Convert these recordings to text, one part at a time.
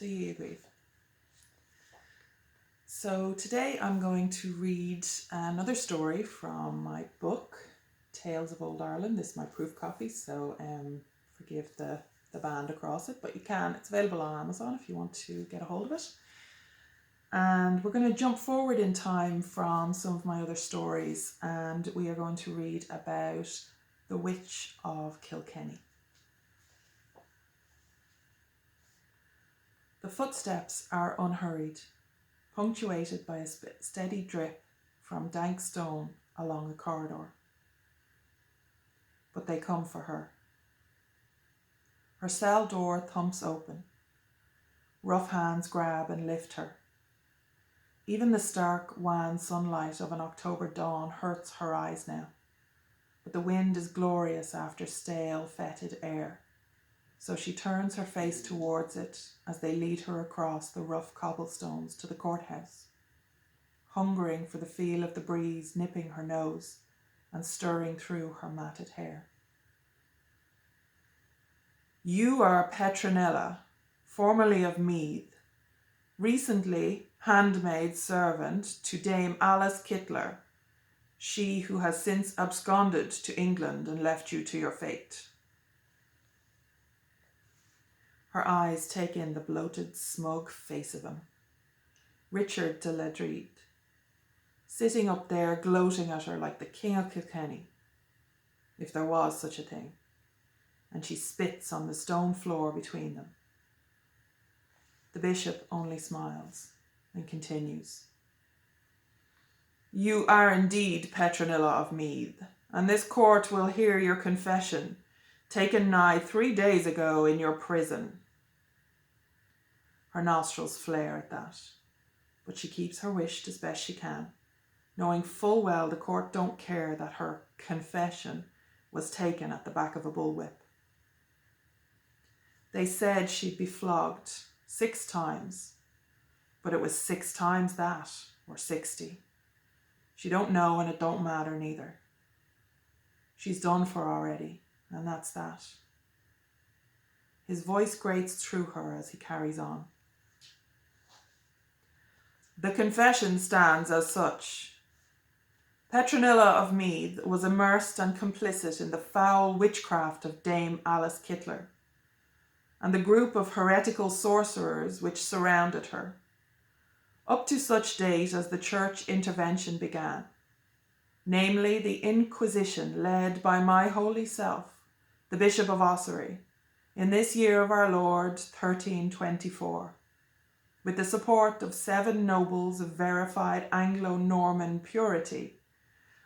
So you agree. So today I'm going to read another story from my book, Tales of Old Ireland. This is my proof copy, so forgive the band across it, but you can. It's available on Amazon if you want to get a hold of it. And we're going to jump forward in time from some of my other stories, and we are going to read about the Witch of Kilkenny. The footsteps are unhurried, punctuated by a steady drip from dank stone along the corridor. But they come for her. Her cell door thumps open. Rough hands grab and lift her. Even the stark, wan sunlight of an October dawn hurts her eyes now. But the wind is glorious after stale, fetid air, so she turns her face towards it as they lead her across the rough cobblestones to the courthouse, hungering for the feel of the breeze nipping her nose and stirring through her matted hair. You are Petronilla, formerly of Meath, recently handmaid servant to Dame Alice Kittler, she who has since absconded to England and left you to your fate. Her eyes take in the bloated, smug face of him, Richard de Ledrede, sitting up there gloating at her like the King of Kilkenny, if there was such a thing, and she spits on the stone floor between them. The bishop only smiles and continues. You are indeed Petronilla of Meath, and this court will hear your confession, taken nigh 3 days ago in your prison. Her nostrils flare at that, but she keeps her wish as best she can, knowing full well the court don't care that her confession was taken at the back of a bullwhip. They said she'd be flogged 6 times, but it was 6 times that, or 60. She don't know, and it don't matter neither. She's done for already, and that's that. His voice grates through her as he carries on. The confession stands as such. Petronilla of Meath was immersed and complicit in the foul witchcraft of Dame Alice Kittler, and the group of heretical sorcerers which surrounded her, up to such date as the church intervention began, namely the Inquisition led by my holy self, the Bishop of Ossory, in this year of our Lord 1324, with the support of 7 nobles of verified Anglo-Norman purity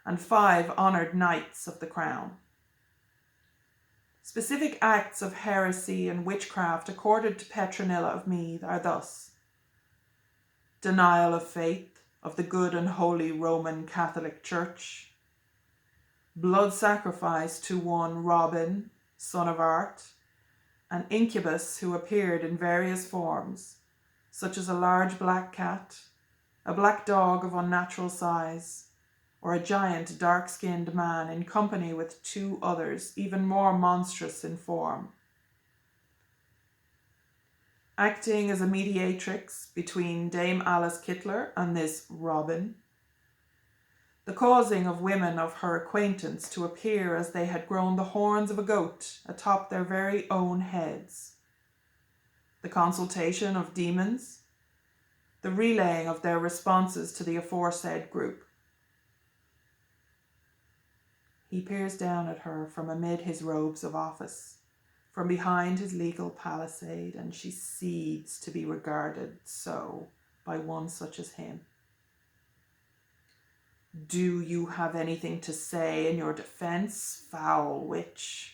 and 5 honoured knights of the crown. Specific acts of heresy and witchcraft accorded to Petronilla of Meath are thus: denial of faith of the good and holy Roman Catholic Church, blood sacrifice to one Robin, son of Art, an incubus who appeared in various forms, such as a large black cat, a black dog of unnatural size, or a giant dark-skinned man in company with 2 others, even more monstrous in form. Acting as a mediatrix between Dame Alice Kittler and this Robin, the causing of women of her acquaintance to appear as they had grown the horns of a goat atop their very own heads, the consultation of demons, the relaying of their responses to the aforesaid group. He peers down at her from amid his robes of office, from behind his legal palisade, and she cedes to be regarded so by one such as him. Do you have anything to say in your defence, foul witch?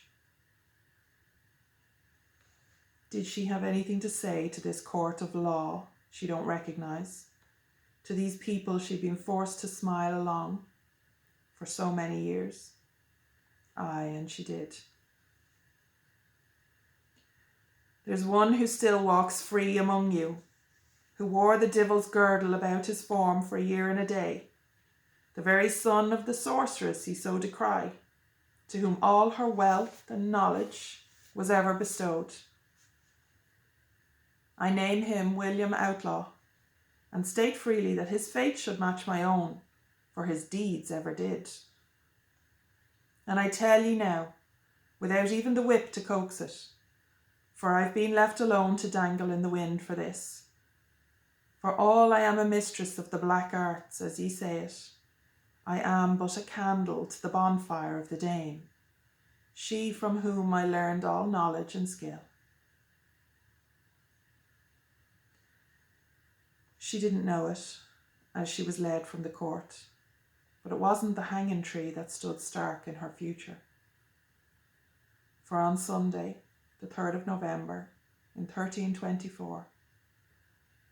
Did she have anything to say to this court of law she don't recognise? To these people she'd been forced to smile along for so many years? Aye, and she did. There's one who still walks free among you, who wore the devil's girdle about his form for a year and a day, the very son of the sorceress he so decry, to whom all her wealth and knowledge was ever bestowed. I name him William Outlaw, and state freely that his fate should match my own, for his deeds ever did. And I tell ye now, without even the whip to coax it, for I've been left alone to dangle in the wind for this. For all I am a mistress of the black arts, as ye say it, I am but a candle to the bonfire of the dame, she from whom I learned all knowledge and skill. She didn't know it, as she was led from the court, but it wasn't the hanging tree that stood stark in her future. For on Sunday, the 3rd of November, in 1324,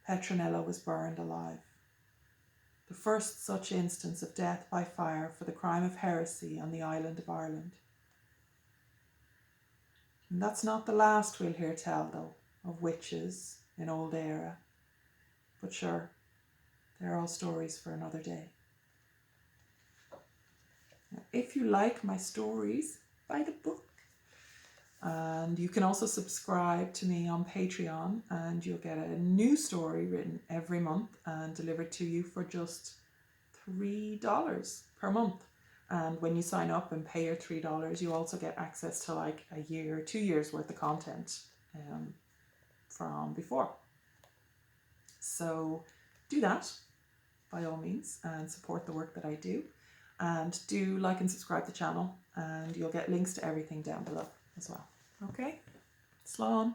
Petronilla was burned alive, the first such instance of death by fire for the crime of heresy on the island of Ireland. And that's not the last we'll hear tell, though, of witches in old era. But sure, they're all stories for another day. Now, if you like my stories, buy the book. And you can also subscribe to me on Patreon, and you'll get a new story written every month and delivered to you for just $3 per month. And when you sign up and pay your $3, you also get access to like a year, 2 years worth of content from before. So do that by all means and support the work that I do. And do like and subscribe to the channel, and you'll get links to everything down below as well. Okay? Slán.